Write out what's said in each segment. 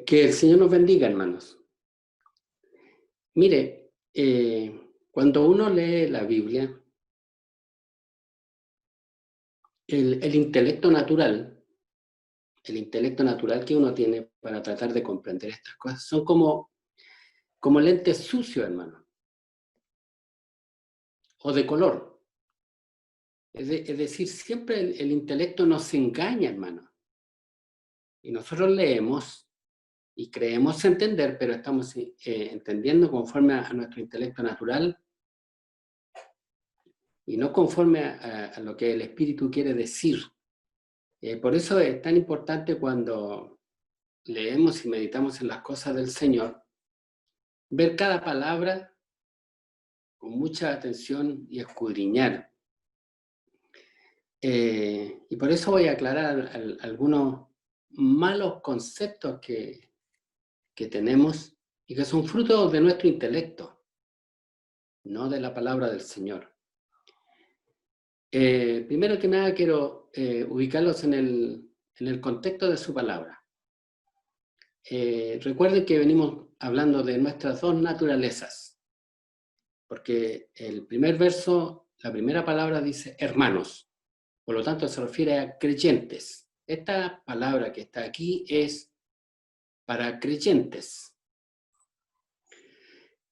Que el Señor nos bendiga, hermanos. Mire, cuando uno lee la Biblia, el intelecto natural, el intelecto natural que uno tiene para tratar de comprender estas cosas, son como lentes sucios, hermano, o de color. Es decir, siempre el intelecto nos engaña, hermano. Y nosotros leemos y creemos entender, pero estamos entendiendo conforme a nuestro intelecto natural y no conforme a lo que el Espíritu quiere decir. Por eso es tan importante cuando leemos y meditamos en las cosas del Señor, ver cada palabra con mucha atención y escudriñar. Y por eso voy a aclarar algunos malos conceptos que tenemos y que son frutos de nuestro intelecto, no de la palabra del Señor. Primero que nada quiero ubicarlos en el contexto de su palabra. Recuerden que venimos hablando de nuestras dos naturalezas, porque el primer verso, la primera palabra dice hermanos, por lo tanto se refiere a creyentes. Esta palabra que está aquí es para creyentes.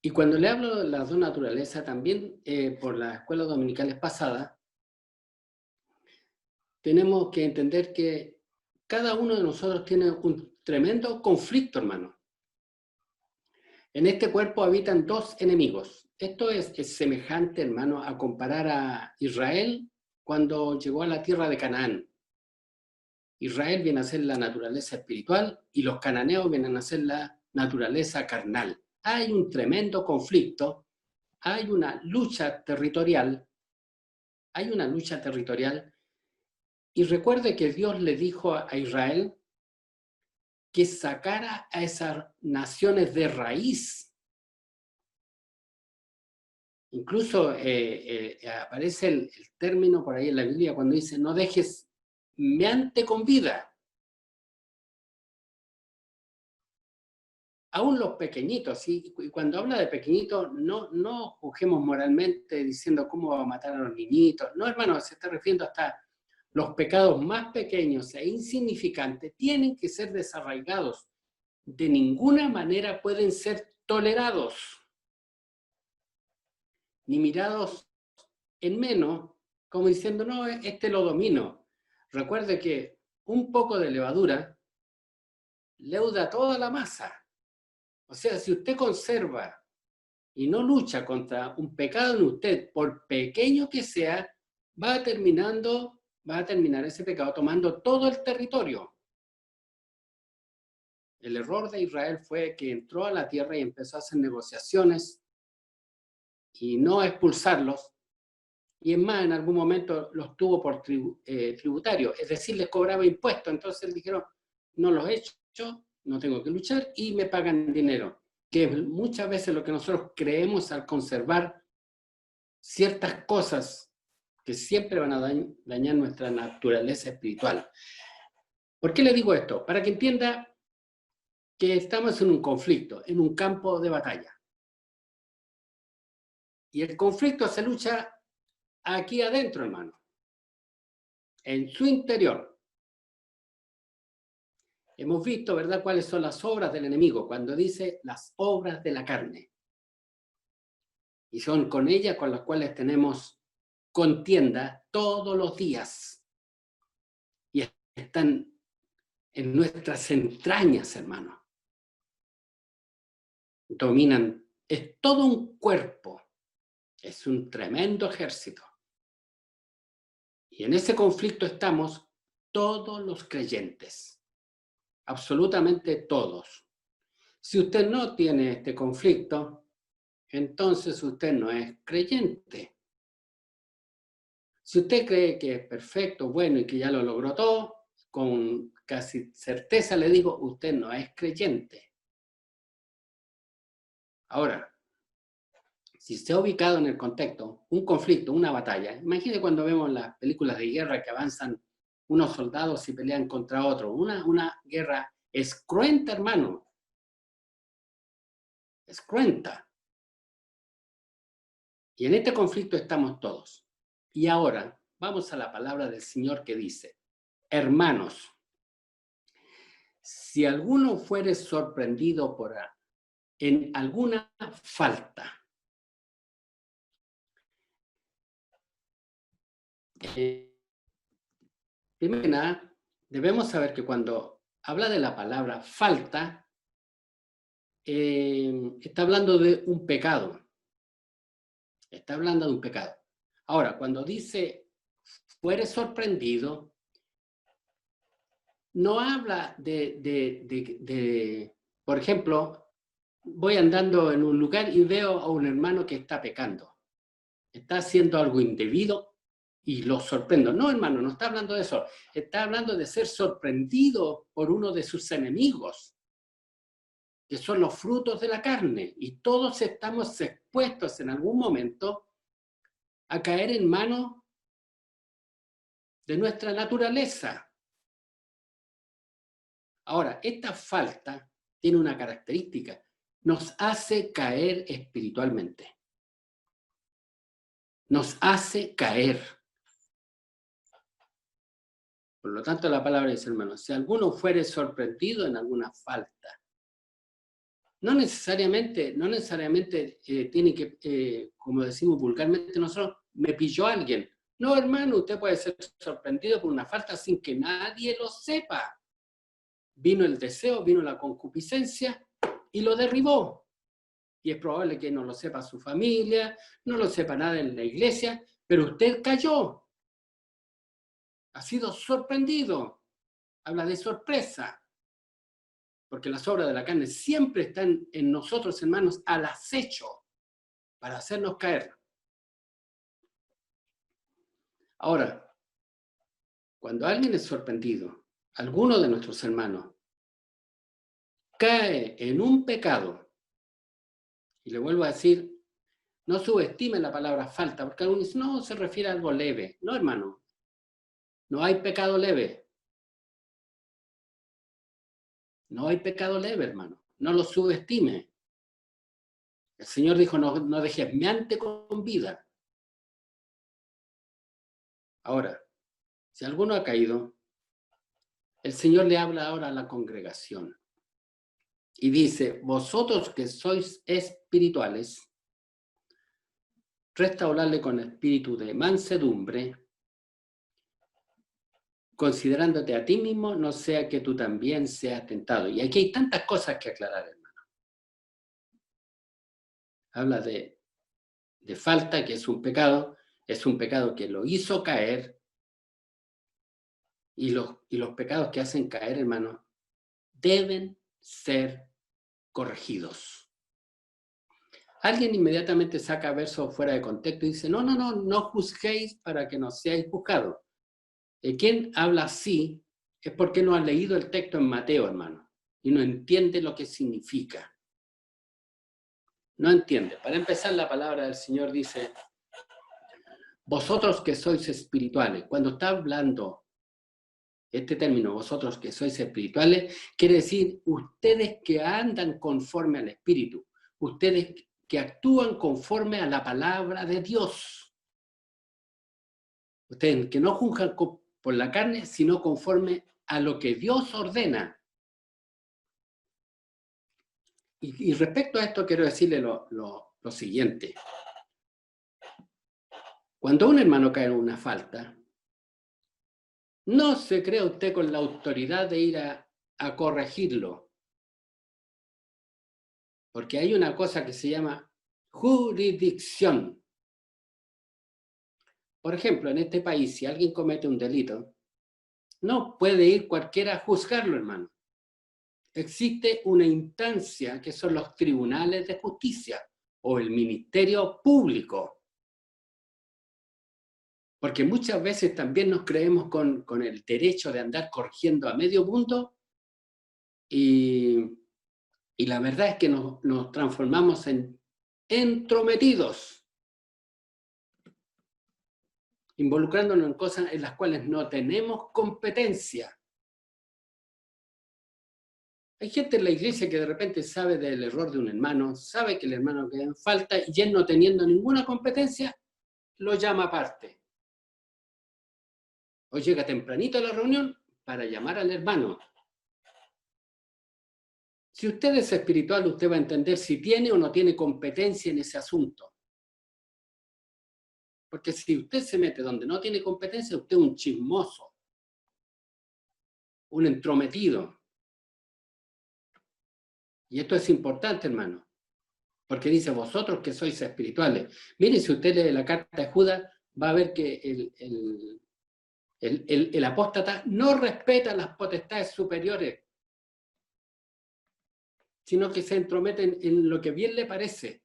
Y cuando le hablo de las dos naturalezas, también por las escuelas dominicales pasadas, tenemos que entender que cada uno de nosotros tiene un tremendo conflicto, hermano. En este cuerpo habitan dos enemigos. Esto es semejante, hermano, a comparar a Israel cuando llegó a la tierra de Canaán. Israel viene a ser la naturaleza espiritual y los cananeos vienen a ser la naturaleza carnal. Hay un tremendo conflicto, hay una lucha territorial, y recuerde que Dios le dijo a Israel que sacara a esas naciones de raíz. Incluso aparece el término por ahí en la Biblia cuando dice, no dejes meante con vida. Aún los pequeñitos, ¿sí? Y cuando habla de pequeñitos, no juzguemos moralmente diciendo cómo va a matar a los niñitos. No, hermano, se está refiriendo hasta los pecados más pequeños e insignificantes tienen que ser desarraigados. De ninguna manera pueden ser tolerados, ni mirados en menos, como diciendo, no, este lo domino. Recuerde que un poco de levadura leuda toda la masa. O sea, si usted conserva y no lucha contra un pecado en usted, por pequeño que sea, va a terminar ese pecado tomando todo el territorio. El error de Israel fue que entró a la tierra y empezó a hacer negociaciones y no a expulsarlos. Y es más, en algún momento los tuvo por tributarios, es decir, les cobraba impuestos. Entonces dijeron, no los he hecho, no tengo que luchar y me pagan dinero. Que es muchas veces lo que nosotros creemos al conservar ciertas cosas que siempre van a dañar nuestra naturaleza espiritual. ¿Por qué le digo esto? Para que entienda que estamos en un conflicto, en un campo de batalla. Y el conflicto se lucha aquí adentro, hermano, en su interior. Hemos visto, ¿verdad?, cuáles son las obras del enemigo, cuando dice las obras de la carne. Y son con ellas con las cuales tenemos contienda todos los días. Y están en nuestras entrañas, hermano. Dominan, es todo un cuerpo, es un tremendo ejército. Y en ese conflicto estamos todos los creyentes, absolutamente todos. Si usted no tiene este conflicto, entonces usted no es creyente. Si usted cree que es perfecto, bueno y que ya lo logró todo, con casi certeza le digo, usted no es creyente. Ahora, si se ha ubicado en el contexto, un conflicto, una batalla, imagine cuando vemos las películas de guerra que avanzan unos soldados y pelean contra otros, una guerra Es cruenta, hermano. Es cruenta. Y en este conflicto estamos todos. Y ahora vamos a la palabra del Señor que dice, hermanos, si alguno fuere sorprendido en alguna falta, primero que nada, debemos saber que cuando habla de la palabra falta, está hablando de un pecado. Está hablando de un pecado. Ahora, cuando dice fuere sorprendido, no habla por ejemplo, voy andando en un lugar y veo a un hermano que está pecando, está haciendo algo indebido y lo sorprendo. No, hermano, no está hablando de eso. Está hablando de ser sorprendido por uno de sus enemigos, que son los frutos de la carne. Y todos estamos expuestos en algún momento a caer en manos de nuestra naturaleza. Ahora, esta falta tiene una característica, nos hace caer espiritualmente. Nos hace caer. Por lo tanto, la palabra dice, hermano, si alguno fuere sorprendido en alguna falta, no necesariamente tiene que, como decimos vulgarmente nosotros, me pilló alguien. No, hermano, usted puede ser sorprendido por una falta sin que nadie lo sepa. Vino el deseo, vino la concupiscencia y lo derribó. Y es probable que no lo sepa su familia, no lo sepa nada en la iglesia, pero usted cayó. Ha sido sorprendido. Habla de sorpresa. Porque las obras de la carne siempre están en nosotros, hermanos, al acecho para hacernos caer. Ahora, cuando alguien es sorprendido, alguno de nuestros hermanos cae en un pecado, y le vuelvo a decir, no subestime la palabra falta, porque algunos dicen, no, se refiere a algo leve. No, hermano, no hay pecado leve. No hay pecado leve, hermano. No lo subestime. El Señor dijo, no dejes meante con vida. Ahora, si alguno ha caído, el Señor le habla ahora a la congregación. Y dice, vosotros que sois espirituales, restaurarle con espíritu de mansedumbre, considerándote a ti mismo, no sea que tú también seas tentado. Y aquí hay tantas cosas que aclarar, hermano. Habla de falta, que es un pecado que lo hizo caer, y los pecados que hacen caer, hermano, deben ser corregidos. Alguien inmediatamente saca versos fuera de contexto y dice, no juzguéis para que no seáis juzgados. Quien habla así es porque no ha leído el texto en Mateo, hermano, y no entiende lo que significa. No entiende. Para empezar, la palabra del Señor dice, vosotros que sois espirituales. Cuando está hablando este término, vosotros que sois espirituales, quiere decir ustedes que andan conforme al Espíritu, ustedes que actúan conforme a la palabra de Dios. Ustedes que no juzgan por la carne, sino conforme a lo que Dios ordena. Y respecto a esto quiero decirle lo siguiente. Cuando un hermano cae en una falta, no se crea usted con la autoridad de ir a corregirlo. Porque hay una cosa que se llama jurisdicción. Por ejemplo, en este país, si alguien comete un delito, no puede ir cualquiera a juzgarlo, hermano. Existe una instancia que son los tribunales de justicia o el Ministerio Público. Porque muchas veces también nos creemos con el derecho de andar corrigiendo a medio mundo y la verdad es que nos transformamos en entrometidos, involucrándonos en cosas en las cuales no tenemos competencia. Hay gente en la iglesia que de repente sabe del error de un hermano, sabe que el hermano queda en falta y él no teniendo ninguna competencia, lo llama aparte. O llega tempranito a la reunión para llamar al hermano. Si usted es espiritual, usted va a entender si tiene o no tiene competencia en ese asunto. Porque si usted se mete donde no tiene competencia, usted es un chismoso, un entrometido. Y esto es importante, hermano, porque dice, vosotros que sois espirituales. Mire, si usted lee la carta de Judas, va a ver que el apóstata no respeta las potestades superiores, sino que se entromete en lo que bien le parece.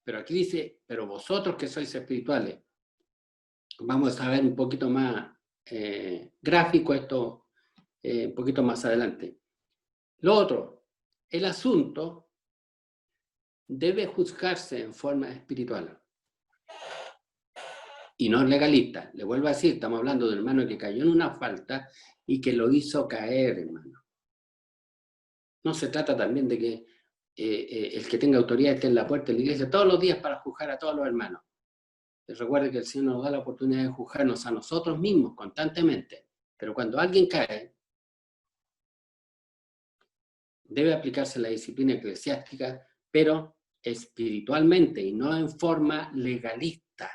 Pero aquí dice, pero vosotros que sois espirituales. Vamos a ver un poquito más gráfico esto un poquito más adelante. Lo otro, el asunto debe juzgarse en forma espiritual y no legalista. Le vuelvo a decir, estamos hablando del hermano que cayó en una falta y que lo hizo caer, hermano. No se trata también de que el que tenga autoridad esté en la puerta de la iglesia todos los días para juzgar a todos los hermanos. Recuerde que el Señor nos da la oportunidad de juzgarnos a nosotros mismos constantemente. Pero cuando alguien cae, debe aplicarse la disciplina eclesiástica, pero espiritualmente y no en forma legalista.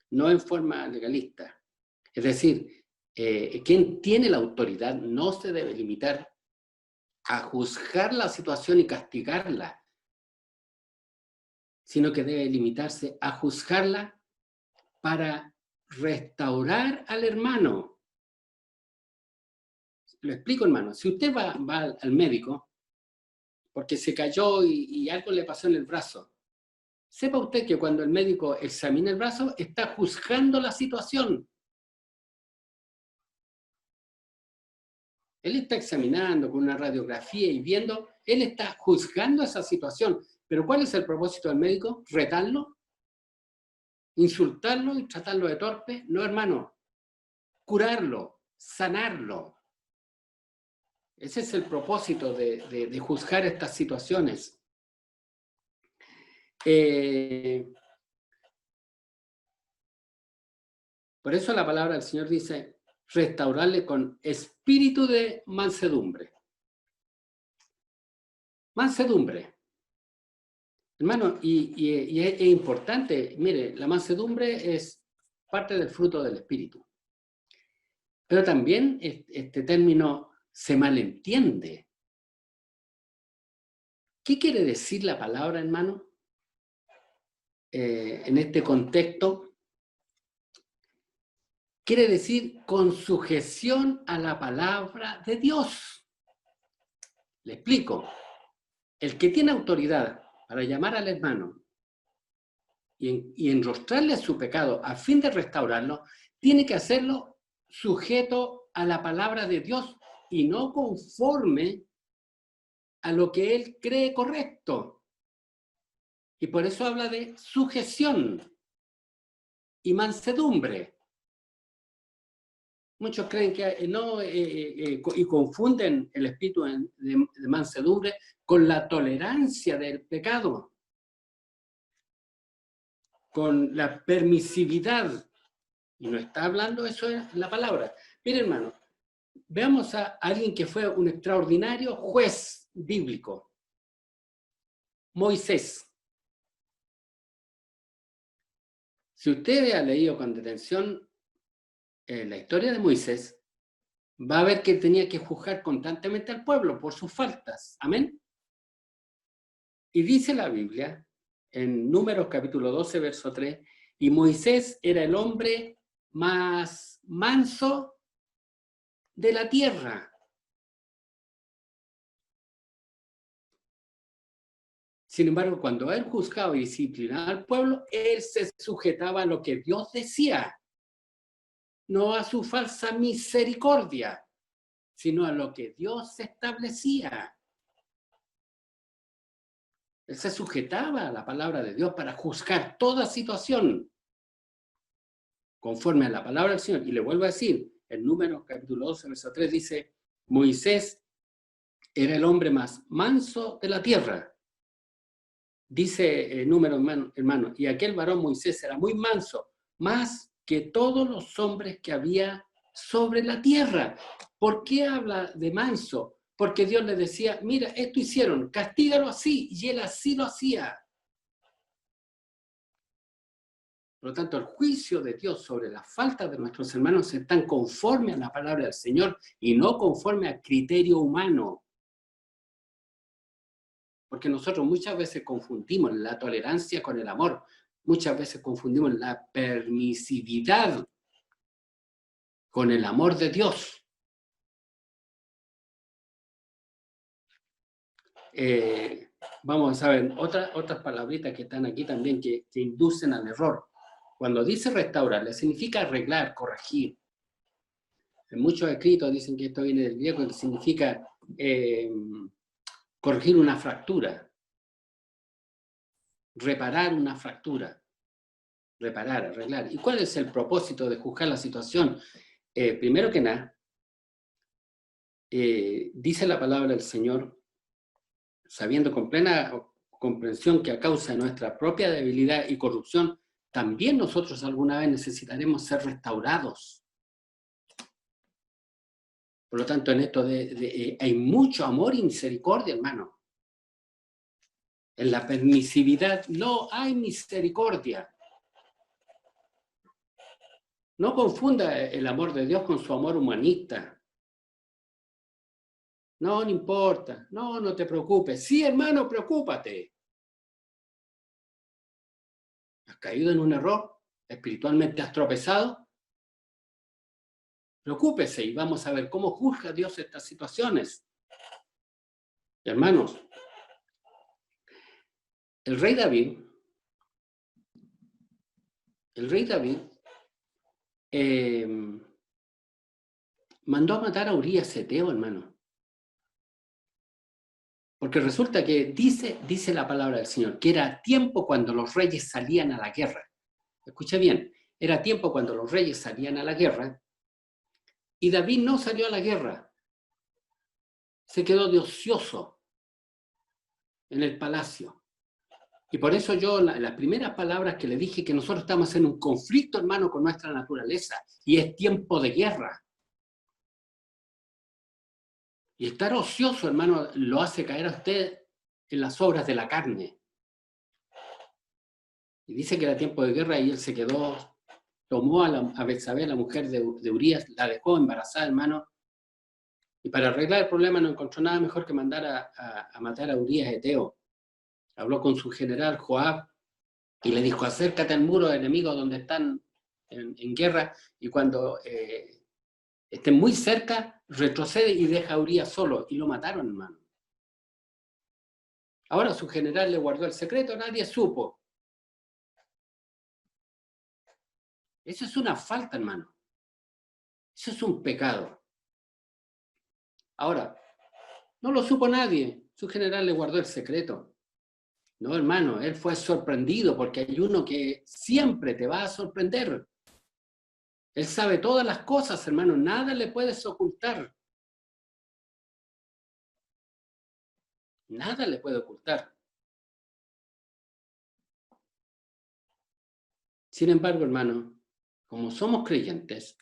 No en forma legalista. Es decir, quien tiene la autoridad no se debe limitar a juzgar la situación y castigarla, sino que debe limitarse a juzgarla para restaurar al hermano. Lo explico, hermano. Si usted va al médico porque se cayó y algo le pasó en el brazo, sepa usted que cuando el médico examina el brazo, está juzgando la situación. Él está examinando con una radiografía y viendo, él está juzgando esa situación. Pero ¿cuál es el propósito del médico? ¿Retarlo? ¿Insultarlo y tratarlo de torpe? No, hermano. Curarlo, sanarlo. Ese es el propósito de juzgar estas situaciones. Por eso la palabra del Señor dice, restaurarle con espíritu de mansedumbre. Mansedumbre. Hermano, y es importante, mire, la mansedumbre es parte del fruto del espíritu. Pero también este término se malentiende. ¿Qué quiere decir la palabra, hermano? En este contexto, quiere decir con sujeción a la palabra de Dios. Le explico. El que tiene autoridad para llamar al hermano y enrostrarle su pecado a fin de restaurarlo, tiene que hacerlo sujeto a la palabra de Dios y no conforme a lo que él cree correcto. Y por eso habla de sujeción y mansedumbre. Muchos creen que no, y confunden el espíritu de mansedumbre con la tolerancia del pecado, con la permisividad. Y no está hablando eso en la palabra. Mire, hermano, veamos a alguien que fue un extraordinario juez bíblico. Moisés. Si usted ha leído con detención la historia de Moisés, va a ver que tenía que juzgar constantemente al pueblo por sus faltas. Amén. Y dice la Biblia, en Números capítulo 12, verso 3, y Moisés era el hombre más manso de la tierra. Sin embargo, cuando él juzgaba y disciplinaba al pueblo, él se sujetaba a lo que Dios decía, no a su falsa misericordia, sino a lo que Dios establecía. Él se sujetaba a la palabra de Dios para juzgar toda situación conforme a la palabra del Señor. Y le vuelvo a decir, en Números capítulo 12, verso 3 dice, Moisés era el hombre más manso de la tierra. Dice Número, hermano, y aquel varón Moisés era muy manso, más que todos los hombres que había sobre la tierra. ¿Por qué habla de manso? Porque Dios le decía, mira, esto hicieron, castígalo así, y él así lo hacía. Por lo tanto, el juicio de Dios sobre la falta de nuestros hermanos está conforme a la palabra del Señor y no conforme al criterio humano. Porque nosotros muchas veces confundimos la tolerancia con el amor. Muchas veces confundimos la permisividad con el amor de Dios. Vamos a ver otras palabritas que están aquí también que inducen al error. Cuando dice restaurar, significa arreglar, corregir. En muchos escritos dicen que esto viene del griego, que significa corregir una fractura, reparar una fractura, reparar, arreglar. ¿Y cuál es el propósito de juzgar la situación? Primero que nada, dice la palabra del Señor, sabiendo con plena comprensión que a causa de nuestra propia debilidad y corrupción, también nosotros alguna vez necesitaremos ser restaurados. Por lo tanto, en esto hay mucho amor y misericordia, hermano. En la permisividad no hay misericordia. No confunda el amor de Dios con su amor humanista. No, no importa. No, no te preocupes. Sí, hermano, preocúpate. ¿Has caído en un error? ¿Espiritualmente has tropezado? Preocúpese y vamos a ver cómo juzga Dios estas situaciones. Hermanos, el rey David mandó a matar a Urías Eteo, hermano. Porque resulta que dice la palabra del Señor, que era tiempo cuando los reyes salían a la guerra. Escucha bien, era tiempo cuando los reyes salían a la guerra y David no salió a la guerra. Se quedó de ocioso en el palacio. Y por eso yo, las primeras palabras que le dije, que nosotros estamos en un conflicto, hermano, con nuestra naturaleza, y es tiempo de guerra. Y estar ocioso, hermano, lo hace caer a usted en las obras de la carne. Y dice que era tiempo de guerra y él se quedó, tomó a Betsabé, la mujer de Urías, la dejó embarazada, hermano, y para arreglar el problema no encontró nada mejor que mandar a matar a Urías Eteo. Habló con su general Joab y le dijo, acércate al muro enemigo donde están en guerra, y cuando estén muy cerca, retrocede y deja a Urías solo, y lo mataron, hermano. Ahora su general le guardó el secreto, nadie supo. Eso es una falta, hermano. Eso es un pecado. Ahora, no lo supo nadie, su general le guardó el secreto. No, hermano, él fue sorprendido porque hay uno que siempre te va a sorprender. Él sabe todas las cosas, hermano, nada le puedes ocultar. Nada le puede ocultar. Sin embargo, hermano, como somos creyentes,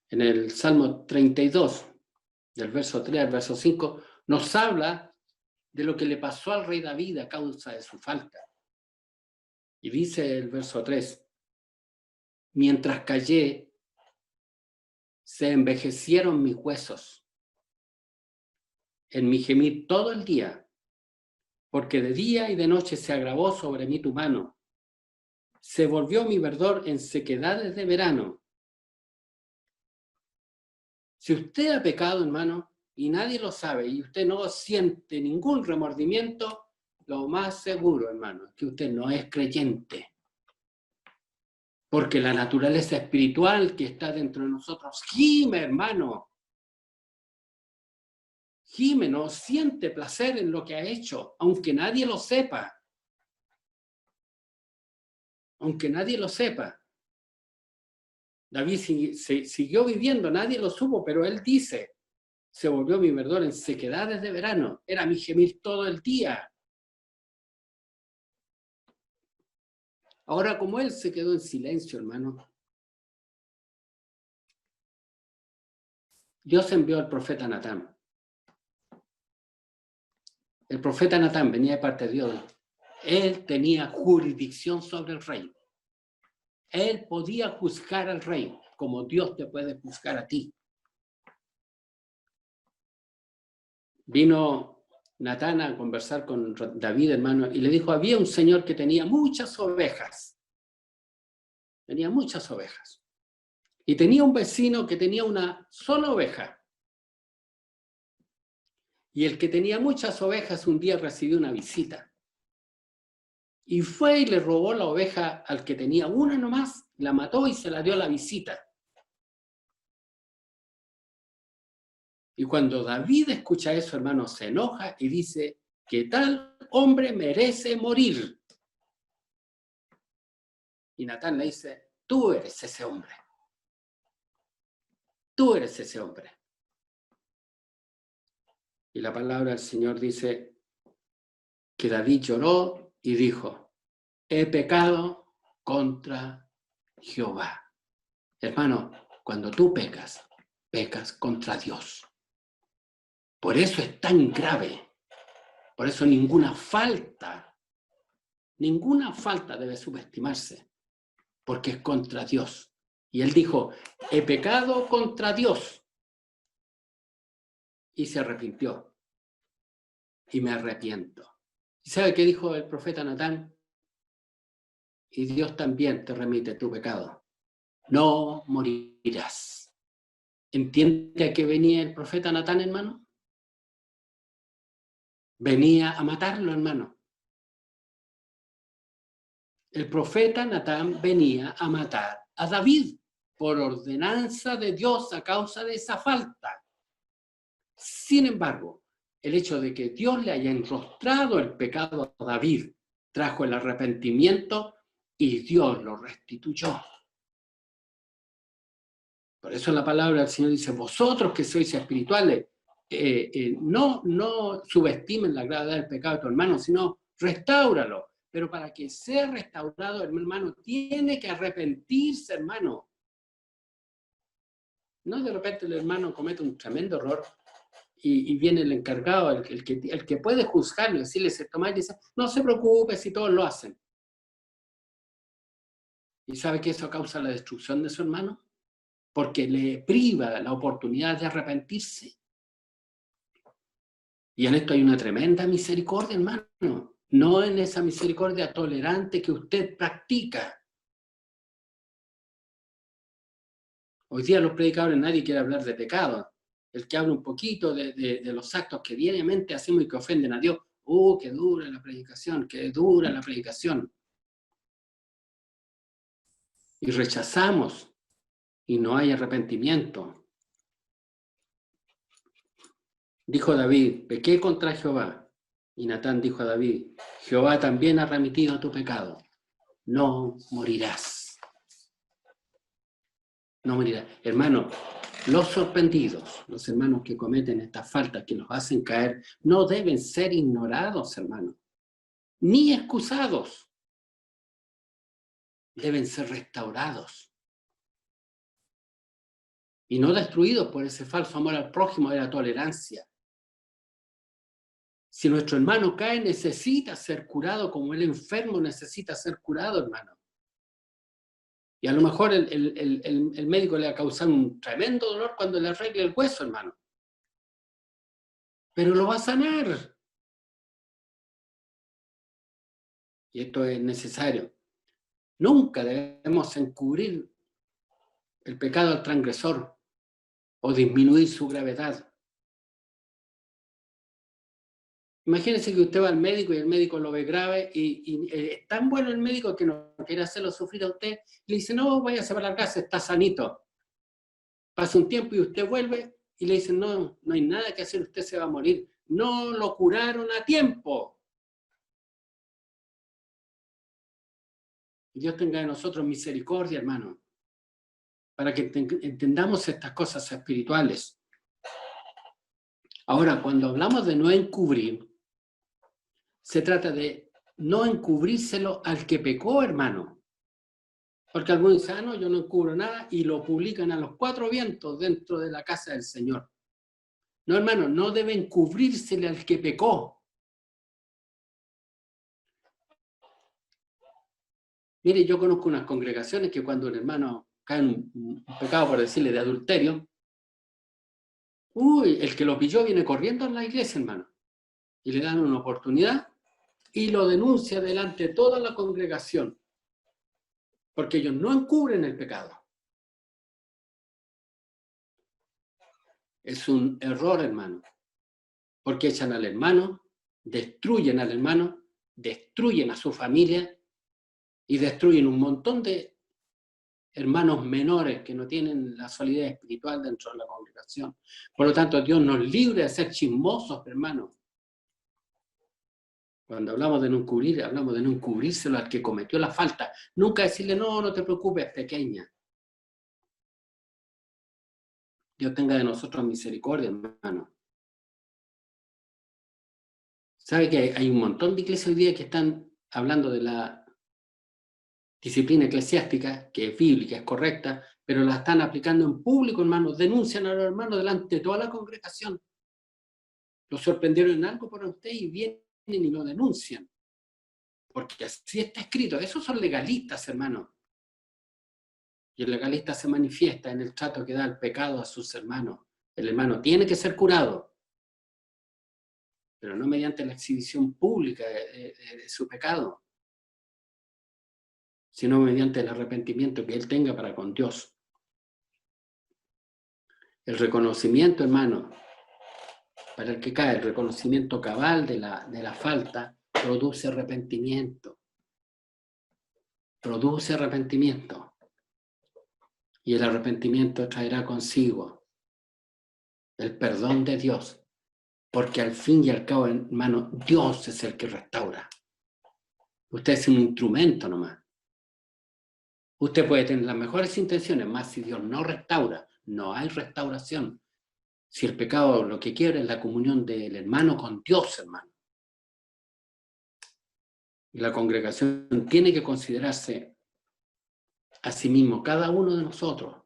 en el Salmo 32, del verso 3 al verso 5, nos habla de lo que le pasó al rey David a causa de su falta. Y dice el verso 3, mientras callé, se envejecieron mis huesos en mi gemir todo el día, porque de día y de noche se agravó sobre mí tu mano. Se volvió mi verdor en sequedades de verano. Si usted ha pecado, hermano, y nadie lo sabe, y usted no siente ningún remordimiento, lo más seguro, hermano, es que usted no es creyente. Porque la naturaleza espiritual que está dentro de nosotros gime, hermano. Gime, no siente placer en lo que ha hecho, aunque nadie lo sepa. Aunque nadie lo sepa. David siguió viviendo, nadie lo supo, pero él dice, se volvió mi verdor en sequedades de verano. Era mi gemir todo el día. Ahora, como él se quedó en silencio, hermano, Dios envió al profeta Natán. El profeta Natán venía de parte de Dios. Él tenía jurisdicción sobre el rey. Él podía juzgar al rey, como Dios te puede juzgar a ti. Vino Natán a conversar con David, hermano, y le dijo, había un señor que tenía muchas ovejas. Tenía muchas ovejas. Y tenía un vecino que tenía una sola oveja. Y el que tenía muchas ovejas un día recibió una visita. Y fue y le robó la oveja al que tenía una nomás, la mató y se la dio a la visita. Y cuando David escucha eso, hermano, se enoja y dice que tal hombre merece morir. Y Natán le dice, tú eres ese hombre. Tú eres ese hombre. Y la palabra del Señor dice que David lloró y dijo, he pecado contra Jehová. Hermano, cuando tú pecas, pecas contra Dios. Por eso es tan grave. Por eso ninguna falta debe subestimarse, porque es contra Dios. Y él dijo, he pecado contra Dios. Y se arrepintió. Y me arrepiento. ¿Y sabe qué dijo el profeta Natán? Y Dios también te remite tu pecado. No morirás. ¿Entiende a qué venía el profeta Natán, hermano? Venía a matarlo, hermano. El profeta Natán venía a matar a David por ordenanza de Dios a causa de esa falta. Sin embargo, el hecho de que Dios le haya enrostrado el pecado a David trajo el arrepentimiento y Dios lo restituyó. Por eso la palabra del Señor dice, vosotros que sois espirituales, no subestimen la gravedad del pecado de tu hermano, sino restáuralo. Pero para que sea restaurado, hermano, tiene que arrepentirse, hermano. No de repente el hermano comete un tremendo error y viene el encargado, el que puede juzgarlo, decirle, se toma y dice, no se preocupe si todos lo hacen. ¿Y sabe que eso causa la destrucción de su hermano? Porque le priva la oportunidad de arrepentirse. Y en esto hay una tremenda misericordia, hermano. No en esa misericordia tolerante que usted practica. Hoy día los predicadores nadie quiere hablar de pecado. El que habla un poquito de los actos que diariamente hacemos y que ofenden a Dios. ¡Qué dura la predicación! ¡Qué dura la predicación! Y rechazamos y no hay arrepentimiento. Dijo David, pequé contra Jehová. Y Natán dijo a David, Jehová también ha remitido tu pecado. No morirás. No morirás. Hermano, los sorprendidos, los hermanos que cometen estas faltas que los hacen caer, no deben ser ignorados, hermano, ni excusados. Deben ser restaurados. Y no destruidos por ese falso amor al prójimo de la tolerancia. Si nuestro hermano cae, necesita ser curado como el enfermo necesita ser curado, hermano. Y a lo mejor el médico le va a causar un tremendo dolor cuando le arregle el hueso, hermano. Pero lo va a sanar. Y esto es necesario. Nunca debemos encubrir el pecado al transgresor o disminuir su gravedad. Imagínense que usted va al médico y el médico lo ve grave y es tan bueno el médico que no quiere hacerlo sufrir a usted. Le dice, no, váyase para la casa, está sanito. Pasa un tiempo y usted vuelve y le dicen, no, no hay nada que hacer, usted se va a morir. No lo curaron a tiempo. Y Dios tenga de nosotros misericordia, hermano, para que entendamos estas cosas espirituales. Ahora, cuando hablamos de no encubrir, se trata de no encubrírselo al que pecó, hermano. Porque algunos dicen, no, yo no encubro nada, y lo publican a los cuatro vientos dentro de la casa del Señor. No, hermano, no debe encubrírsele al que pecó. Mire, yo conozco unas congregaciones que cuando un hermano cae en un pecado, por decirle, de adulterio, el que lo pilló viene corriendo en la iglesia, hermano, y le dan una oportunidad y lo denuncia delante de toda la congregación, porque ellos no encubren el pecado. Es un error, hermano, porque echan al hermano, destruyen al hermano, destruyen a su familia y destruyen un montón de hermanos menores que no tienen la solidez espiritual dentro de la congregación. Por lo tanto, Dios nos libre de ser chismosos, hermanos. Cuando hablamos de no encubrir, hablamos de no encubrírselo al que cometió la falta. Nunca decirle, no, no te preocupes, pequeña. Dios tenga de nosotros misericordia, hermano. ¿Sabe que hay un montón de iglesias hoy día que están hablando de la disciplina eclesiástica, que es bíblica, es correcta, pero la están aplicando en público, hermanos? Denuncian a los hermanos delante de toda la congregación. Los sorprendieron en algo por usted y vienen y lo denuncian. Porque así está escrito. Esos son legalistas, hermanos. Y el legalista se manifiesta en el trato que da el pecado a sus hermanos. El hermano tiene que ser curado, pero no mediante la exhibición pública de su pecado, sino mediante el arrepentimiento que él tenga para con Dios. El reconocimiento, hermano, para el que cae, el reconocimiento cabal de la falta, produce arrepentimiento. Produce arrepentimiento. Y el arrepentimiento traerá consigo el perdón de Dios. Porque al fin y al cabo, hermano, Dios es el que restaura. Usted es un instrumento nomás. Usted puede tener las mejores intenciones, más si Dios no restaura, no hay restauración. Si el pecado lo que quiere es la comunión del hermano con Dios, hermano. Y la congregación tiene que considerarse a sí mismo, cada uno de nosotros,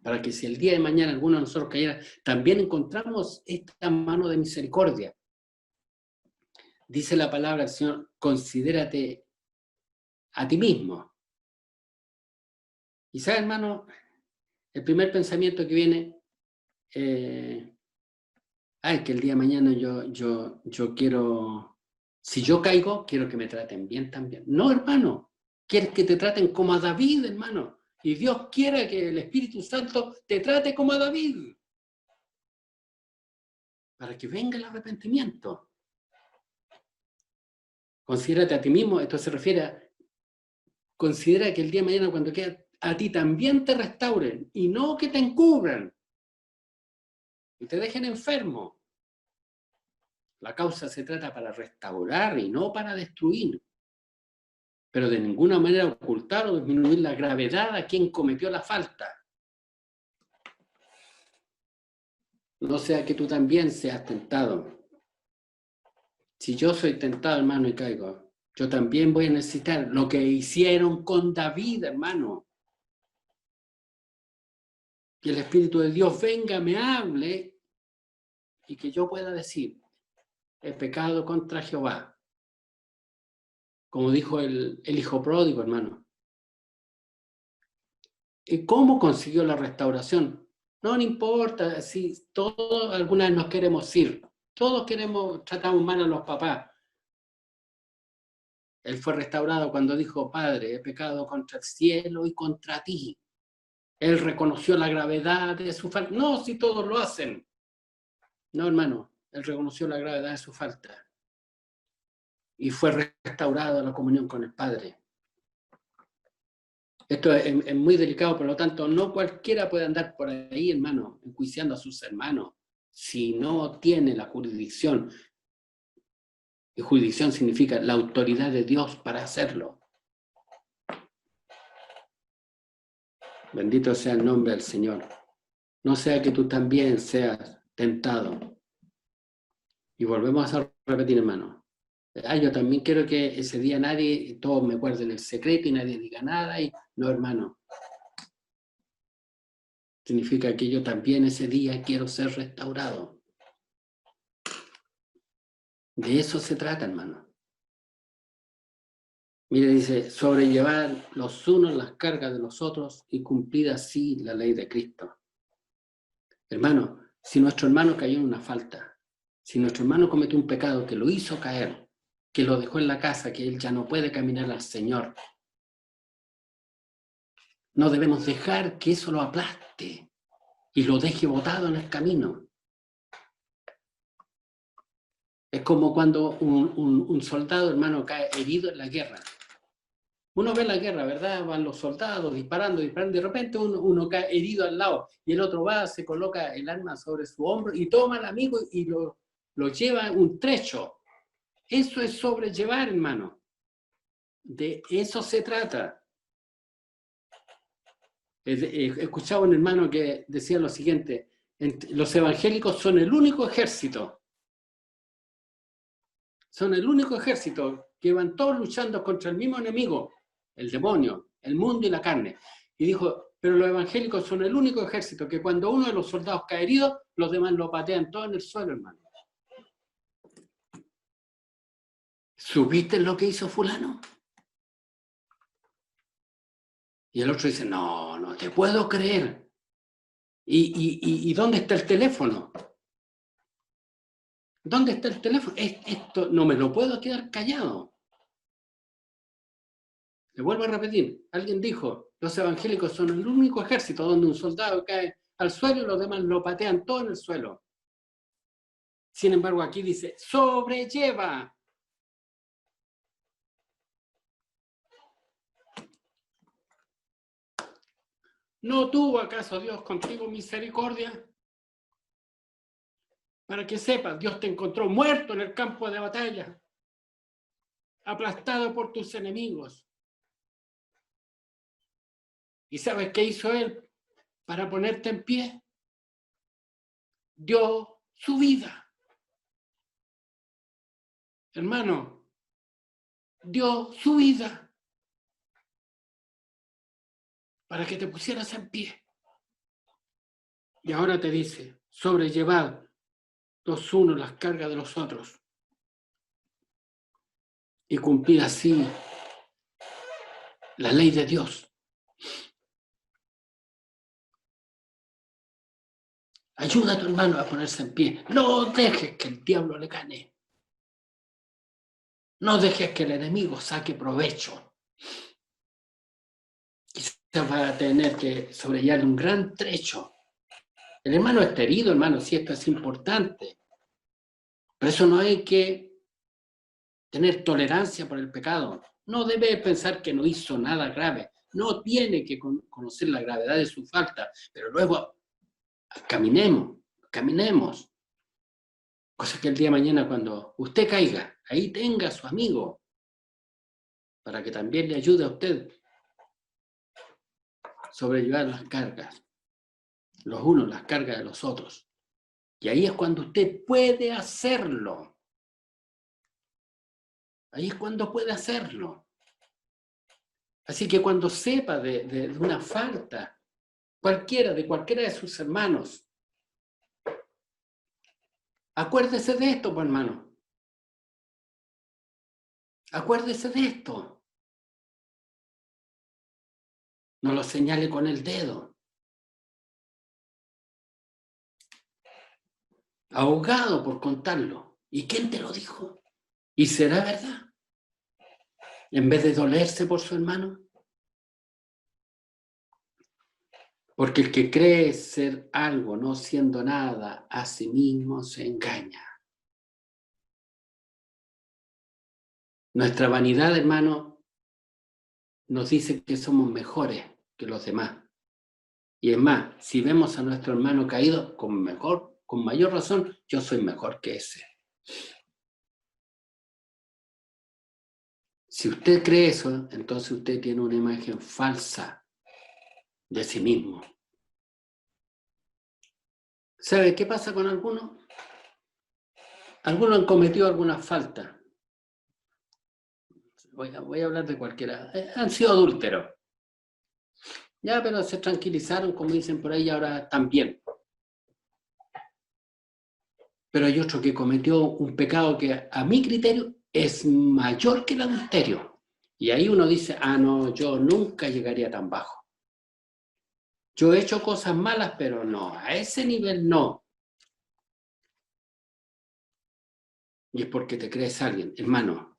para que si el día de mañana alguno de nosotros cayera, también encontramos esta mano de misericordia. Dice la palabra del Señor, considérate a ti mismo. Y sabe, hermano, el primer pensamiento que viene, que el día de mañana yo quiero, si yo caigo, quiero que me traten bien también. No, hermano, quieres que te traten como a David, hermano. Y Dios quiere que el Espíritu Santo te trate como a David. Para que venga el arrepentimiento. Considérate a ti mismo, esto se refiere a, considera que el día de mañana cuando queda, a ti también te restauren y no que te encubran y te dejen enfermo. La causa se trata para restaurar y no para destruir, pero de ninguna manera ocultar o disminuir la gravedad a quien cometió la falta. No sea que tú también seas tentado. Si yo soy tentado, hermano, y caigo, yo también voy a necesitar lo que hicieron con David, hermano. Que el Espíritu de Dios venga, me hable y que yo pueda decir, he pecado contra Jehová. Como dijo el hijo pródigo, hermano. ¿Y cómo consiguió la restauración? No importa si todos alguna vez nos queremos ir. Todos tratamos mal a los papás. Él fue restaurado cuando dijo, Padre, he pecado contra el cielo y contra ti. Él reconoció la gravedad de su falta. No, si todos lo hacen. No, hermano, él reconoció la gravedad de su falta. Y fue restaurado a la comunión con el Padre. Esto es muy delicado, por lo tanto, no cualquiera puede andar por ahí, hermano, enjuiciando a sus hermanos, si no tiene la jurisdicción. Y jurisdicción significa la autoridad de Dios para hacerlo. Bendito sea el nombre del Señor. No sea que tú también seas tentado. Y volvemos a repetir, hermano. Yo también quiero que ese día todos me guarden el secreto y nadie diga nada. Y no, hermano. Significa que yo también ese día quiero ser restaurado. De eso se trata, hermano. Mire, dice, sobrellevar los unos las cargas de los otros y cumplir así la ley de Cristo. Hermano, si nuestro hermano cayó en una falta, si nuestro hermano cometió un pecado que lo hizo caer, que lo dejó en la casa, que él ya no puede caminar al Señor, no debemos dejar que eso lo aplaste y lo deje botado en el camino. Es como cuando un soldado, hermano, cae herido en la guerra. Uno ve la guerra, ¿verdad? Van los soldados disparando, y de repente uno cae herido al lado y el otro va, se coloca el arma sobre su hombro y toma al amigo y lo lleva un trecho. Eso es sobrellevar, hermano. De eso se trata. Escuchaba un hermano que decía lo siguiente: los evangélicos son el único ejército. Son el único ejército que van todos luchando contra el mismo enemigo, el demonio, el mundo y la carne. Y dijo, pero los evangélicos son el único ejército que cuando uno de los soldados cae herido, los demás lo patean todo en el suelo, hermano. ¿Supiste lo que hizo fulano? Y el otro dice, no te puedo creer. ¿Y dónde está el teléfono? ¿Dónde está el teléfono? Esto no me lo puedo quedar callado. Le vuelvo a repetir, alguien dijo, los evangélicos son el único ejército donde un soldado cae al suelo y los demás lo patean todo en el suelo. Sin embargo, aquí dice, sobrelleva. ¿No tuvo acaso Dios contigo misericordia? Para que sepas, Dios te encontró muerto en el campo de batalla, aplastado por tus enemigos. ¿Y sabes qué hizo Él para ponerte en pie? Dio su vida. Hermano, dio su vida para que te pusieras en pie. Y ahora te dice, sobrellevad los unos las cargas de los otros y cumplir así la ley de Dios. Ayuda a tu hermano a ponerse en pie. No dejes que el diablo le gane. No dejes que el enemigo saque provecho. Quizás va a tener que sobrellevar un gran trecho. El hermano está herido, hermano, si esto es importante. Por eso no hay que tener tolerancia por el pecado. No debe pensar que no hizo nada grave. No tiene que conocer la gravedad de su falta, pero luego caminemos. Cosa que el día de mañana cuando usted caiga, ahí tenga a su amigo para que también le ayude a usted a sobrellevar las cargas, los unos las cargas de los otros. Y ahí es cuando usted puede hacerlo. Ahí es cuando puede hacerlo. Así que cuando sepa de una falta, de cualquiera de sus hermanos, acuérdese de esto, pues, hermano. Acuérdese de esto. No lo señale con el dedo. Ahogado por contarlo. ¿Y quién te lo dijo? ¿Y será verdad? En vez de dolerse por su hermano. Porque el que cree ser algo no siendo nada, a sí mismo se engaña. Nuestra vanidad, hermano, nos dice que somos mejores que los demás. Y es más, si vemos a nuestro hermano caído, con mayor razón, yo soy mejor que ese. Si usted cree eso, entonces usted tiene una imagen falsa de sí mismo. ¿Sabe qué pasa con algunos? Algunos han cometido alguna falta. Voy a hablar de cualquiera. Han sido adúlteros. Ya, pero se tranquilizaron, como dicen por ahí, y ahora están bien. Pero hay otro que cometió un pecado que a mi criterio es mayor que el adulterio. Y ahí uno dice, ah, no, yo nunca llegaría tan bajo. Yo he hecho cosas malas, pero no, a ese nivel no. Y es porque te crees alguien. Hermano,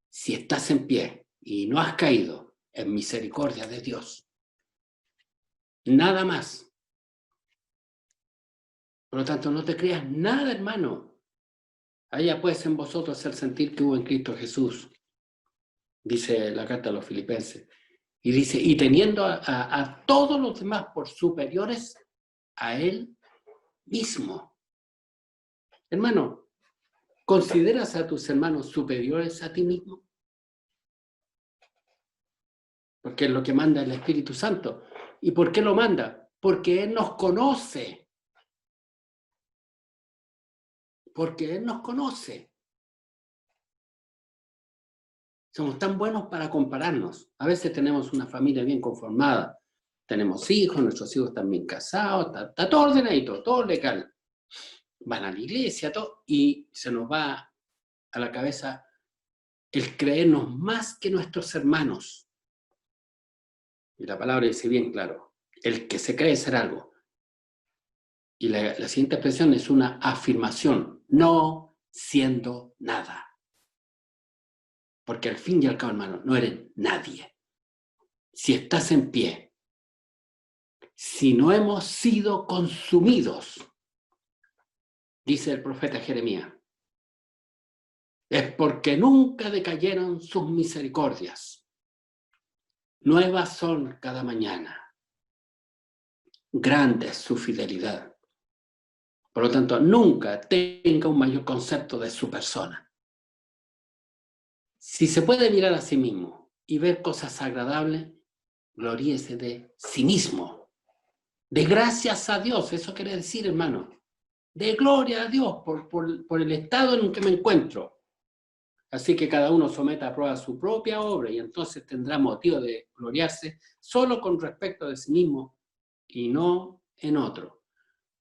si estás en pie y no has caído, es misericordia de Dios. Nada más. Por lo tanto, no te creas nada, hermano. Allá pues en vosotros hacer sentir que hubo en Cristo Jesús, dice la carta a los filipenses. Y dice, y teniendo a todos los demás por superiores a él mismo. Hermano, ¿consideras a tus hermanos superiores a ti mismo? Porque es lo que manda el Espíritu Santo. ¿Y por qué lo manda? Porque Él nos conoce. Porque Él nos conoce. Somos tan buenos para compararnos. A veces tenemos una familia bien conformada. Tenemos hijos, nuestros hijos están bien casados, está todo ordenadito, todo legal. Van a la iglesia, todo, y se nos va a la cabeza el creernos más que nuestros hermanos. Y la palabra dice bien claro, el que se cree ser algo. Y la siguiente expresión es una afirmación, no siendo nada. Porque al fin y al cabo, hermano, no eres nadie. Si estás en pie, si no hemos sido consumidos, dice el profeta Jeremías, es porque nunca decayeron sus misericordias. Nuevas son cada mañana. Grande es su fidelidad. Por lo tanto, nunca tenga un mayor concepto de su persona. Si se puede mirar a sí mismo y ver cosas agradables, gloríese de sí mismo. De gracias a Dios, eso quiere decir, hermano. De gloria a Dios por el estado en el que me encuentro. Así que cada uno someta a prueba su propia obra y entonces tendrá motivo de gloriarse solo con respecto de sí mismo y no en otro.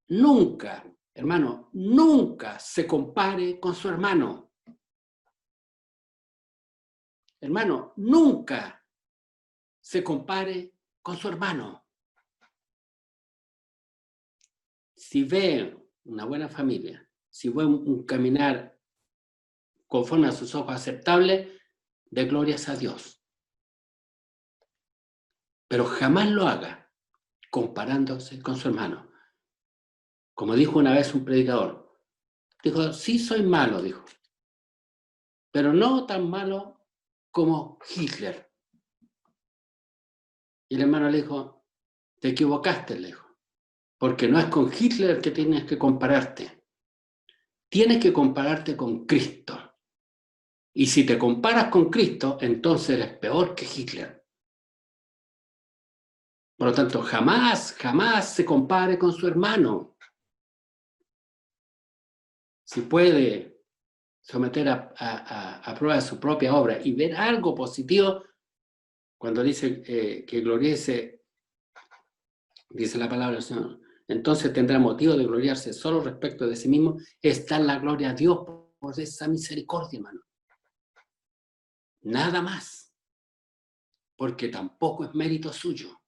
Nunca, hermano, nunca se compare con su hermano. Hermano, nunca se compare con su hermano. Si ve una buena familia, si ve un caminar conforme a sus ojos aceptable, de glorias a Dios. Pero jamás lo haga comparándose con su hermano. Como dijo una vez un predicador, dijo, sí soy malo, dijo, pero no tan malo como Hitler. Y el hermano le dijo, te equivocaste, le dijo, porque no es con Hitler que tienes que compararte. Tienes que compararte con Cristo. Y si te comparas con Cristo, entonces eres peor que Hitler. Por lo tanto, jamás se compare con su hermano. Si puede someter a prueba su propia obra y ver algo positivo, cuando dice que gloriese, dice la palabra del Señor, entonces tendrá motivo de gloriarse solo respecto de sí mismo, está en la gloria a Dios por esa misericordia, hermano. Nada más, porque tampoco es mérito suyo.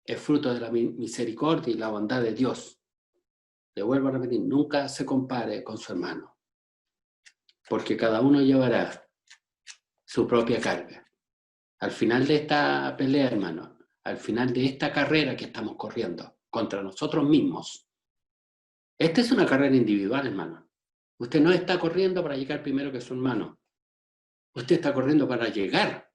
Es fruto de la misericordia y la bondad de Dios. Le vuelvo a repetir, nunca se compare con su hermano, porque cada uno llevará su propia carga. Al final de esta pelea, hermano, al final de esta carrera que estamos corriendo contra nosotros mismos, esta es una carrera individual, hermano. Usted no está corriendo para llegar primero que su hermano. Usted está corriendo para llegar.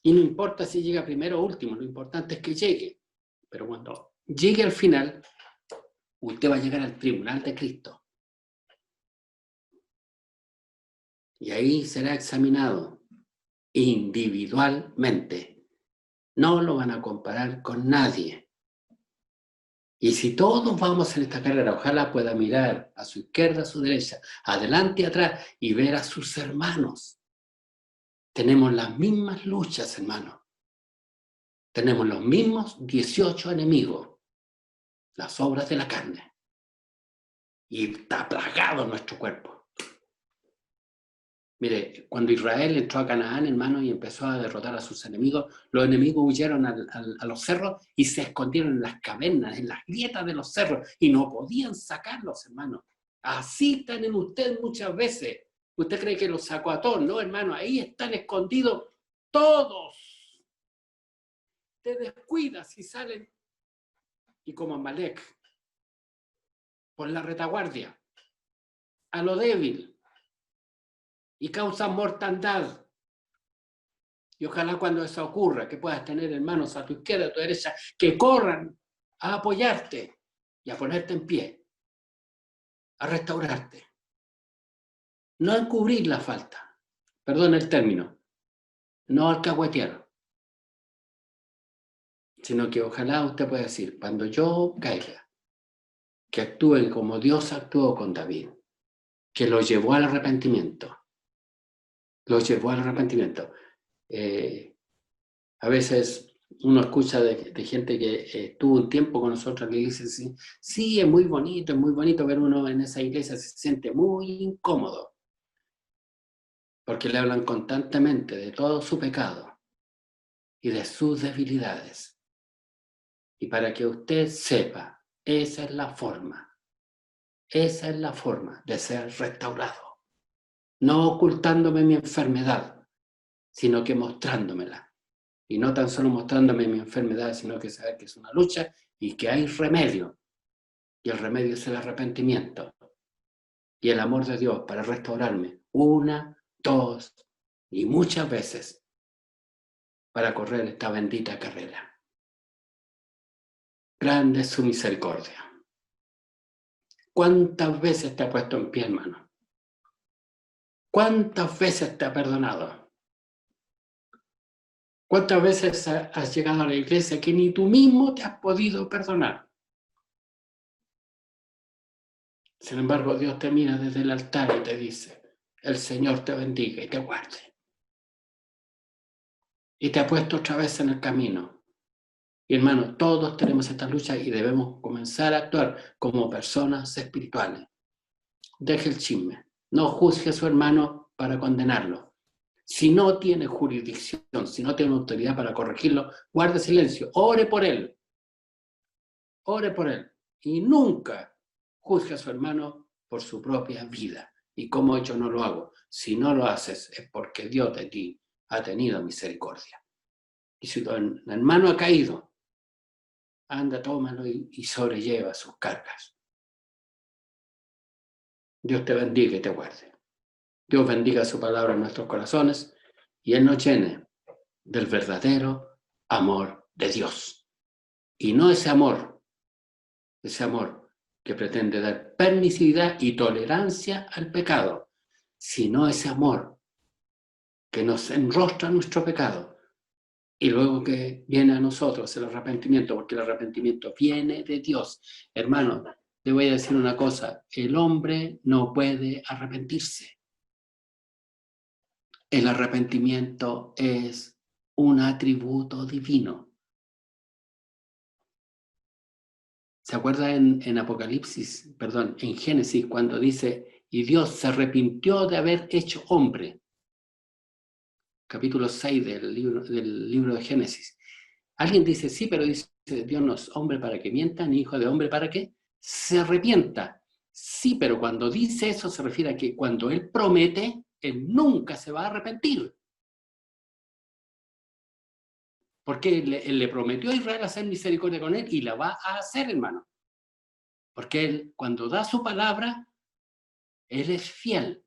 Y no importa si llega primero o último, lo importante es que llegue. Pero cuando llegue al final, usted va a llegar al tribunal de Cristo. Y ahí será examinado individualmente. No lo van a comparar con nadie. Y si todos vamos en esta carrera, ojalá pueda mirar a su izquierda, a su derecha, adelante y atrás, y ver a sus hermanos. Tenemos las mismas luchas, hermanos. Tenemos los mismos 18 enemigos, las obras de la carne. Y está plagado nuestro cuerpo. Mire, cuando Israel entró a Canaán, hermano, y empezó a derrotar a sus enemigos, los enemigos huyeron a los cerros y se escondieron en las cavernas, en las grietas de los cerros, y no podían sacarlos, hermano. Así están en usted muchas veces. Usted cree que los sacó a todos, no, hermano, ahí están escondidos todos. Te descuidas y salen, y como Amalek, por la retaguardia, a lo débil, y causan mortandad. Y ojalá cuando eso ocurra, que puedas tener hermanos a tu izquierda, a tu derecha, que corran a apoyarte y a ponerte en pie, a restaurarte. No a encubrir la falta, perdón el término, no alcahuetear, sino que ojalá usted pueda decir, cuando yo caiga, que actúen como Dios actuó con David, que lo llevó al arrepentimiento. Lo llevó al arrepentimiento. A veces uno escucha de gente que estuvo un tiempo con nosotros que dice, sí, sí, es muy bonito ver uno en esa iglesia, se siente muy incómodo, porque le hablan constantemente de todo su pecado y de sus debilidades. Y para que usted sepa, esa es la forma de ser restaurado. No ocultándome mi enfermedad, sino que mostrándomela. Y no tan solo mostrándome mi enfermedad, sino que saber que es una lucha y que hay remedio. Y el remedio es el arrepentimiento y el amor de Dios para restaurarme una, dos y muchas veces para correr esta bendita carrera. Grande es su misericordia. ¿Cuántas veces te ha puesto en pie, hermano? ¿Cuántas veces te ha perdonado? ¿Cuántas veces has llegado a la iglesia que ni tú mismo te has podido perdonar? Sin embargo, Dios te mira desde el altar y te dice, el Señor te bendiga y te guarde. Y te ha puesto otra vez en el camino. Y hermano, todos tenemos esta lucha y debemos comenzar a actuar como personas espirituales. Deje el chisme. No juzgue a su hermano para condenarlo. Si no tiene jurisdicción, si no tiene autoridad para corregirlo, guarde silencio. Ore por él. Ore por él. Y nunca juzgue a su hermano por su propia vida. Y como yo no lo hago. Si no lo haces es porque Dios de ti ha tenido misericordia. Y si tu hermano ha caído, anda, tómalo y sobrelleva sus cargas. Dios te bendiga y te guarde. Dios bendiga su palabra en nuestros corazones y Él nos llene del verdadero amor de Dios. Y no ese amor que pretende dar permisividad y tolerancia al pecado, sino ese amor que nos enrostra nuestro pecado y luego que viene a nosotros el arrepentimiento, porque el arrepentimiento viene de Dios. Hermano, te voy a decir una cosa, el hombre no puede arrepentirse. El arrepentimiento es un atributo divino. ¿Se acuerda en Apocalipsis, perdón, en Génesis, cuando dice, y Dios se arrepintió de haber hecho hombre? Capítulo 6 del libro de Génesis. Alguien dice, sí, pero dice, Dios no es hombre para que mienta, ni hijo de hombre para que se arrepienta. Sí, pero cuando dice eso se refiere a que cuando Él promete, Él nunca se va a arrepentir. Porque él le prometió a Israel hacer misericordia con él y la va a hacer, hermano. Porque Él, cuando da su palabra, Él es fiel.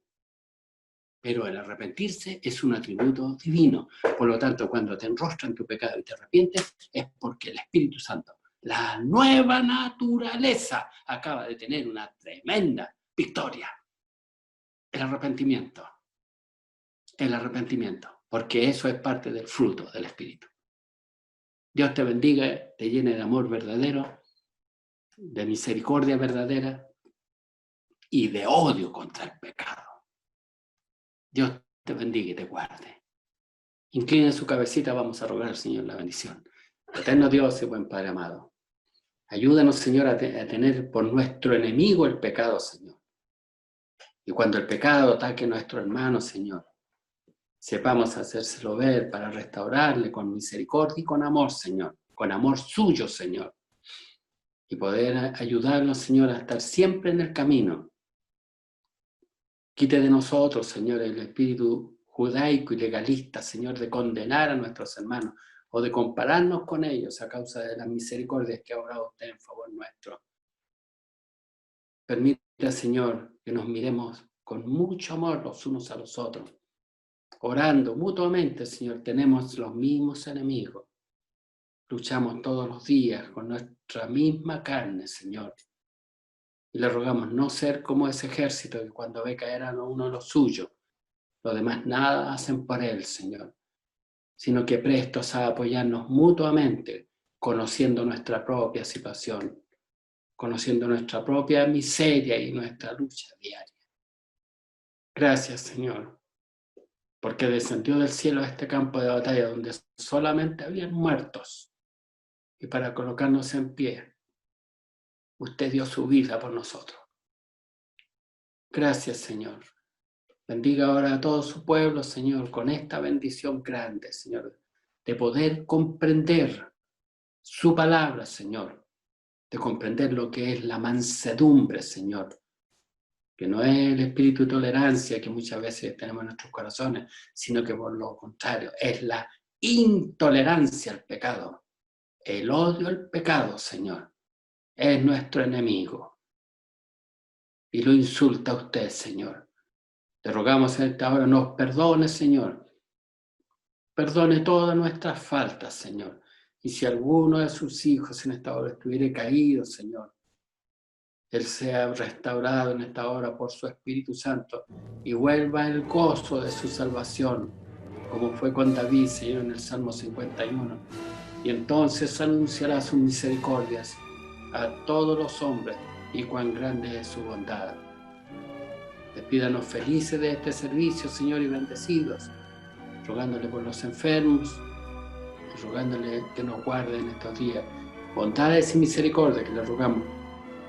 Pero el arrepentirse es un atributo divino. Por lo tanto, cuando te enrostras en tu pecado y te arrepientes, es porque el Espíritu Santo, la nueva naturaleza, acaba de tener una tremenda victoria. El arrepentimiento. El arrepentimiento. Porque eso es parte del fruto del Espíritu. Dios te bendiga, te llene de amor verdadero de misericordia verdadera y de odio contra el pecado. Dios te bendiga y te guarde. Incline su cabecita, vamos a rogar al Señor la bendición. Eterno Dios y buen Padre amado, ayúdanos, Señor, a tener por nuestro enemigo el pecado, Señor. Y cuando el pecado ataque a nuestro hermano, Señor, sepamos hacérselo ver para restaurarle con misericordia y con amor, Señor, con amor suyo, Señor, y poder ayudarnos, Señor, a estar siempre en el camino. Quite de nosotros, Señor, el espíritu judaico y legalista, Señor, de condenar a nuestros hermanos o de compararnos con ellos a causa de las misericordias que ha obrado usted en favor nuestro. Permita, Señor, que nos miremos con mucho amor los unos a los otros, orando mutuamente, Señor. Tenemos los mismos enemigos, luchamos todos los días con nuestra misma carne, Señor, y le rogamos no ser como ese ejército que cuando ve caer a uno de los suyos, los demás nada hacen por él, Señor, sino que prestos a apoyarnos mutuamente, conociendo nuestra propia situación, conociendo nuestra propia miseria y nuestra lucha diaria. Gracias, Señor, porque descendió del cielo a este campo de batalla donde solamente habían muertos, y para colocarnos en pie, usted dio su vida por nosotros. Gracias, Señor. Bendiga ahora a todo su pueblo, Señor, con esta bendición grande, Señor, de poder comprender su palabra, Señor, de comprender lo que es la mansedumbre, Señor, que no es el espíritu de tolerancia que muchas veces tenemos en nuestros corazones, sino que por lo contrario, es la intolerancia al pecado, el odio al pecado, Señor, es nuestro enemigo y lo insulta a usted, Señor. Te rogamos en esta hora, nos perdone, Señor, perdone todas nuestras faltas, Señor, y si alguno de sus hijos en esta hora estuviera caído, Señor, Él sea restaurado en esta hora por su Espíritu Santo y vuelva el gozo de su salvación, como fue con David, Señor, en el Salmo 51. Y entonces anunciará sus misericordias a todos los hombres y cuán grande es su bondad. Despídanos felices de este servicio, Señor, y bendecidos, rogándole por los enfermos, y rogándole que nos guarde en estos días. Bondades y misericordia que le rogamos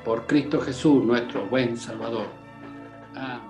por Cristo Jesús, nuestro buen Salvador. Amén.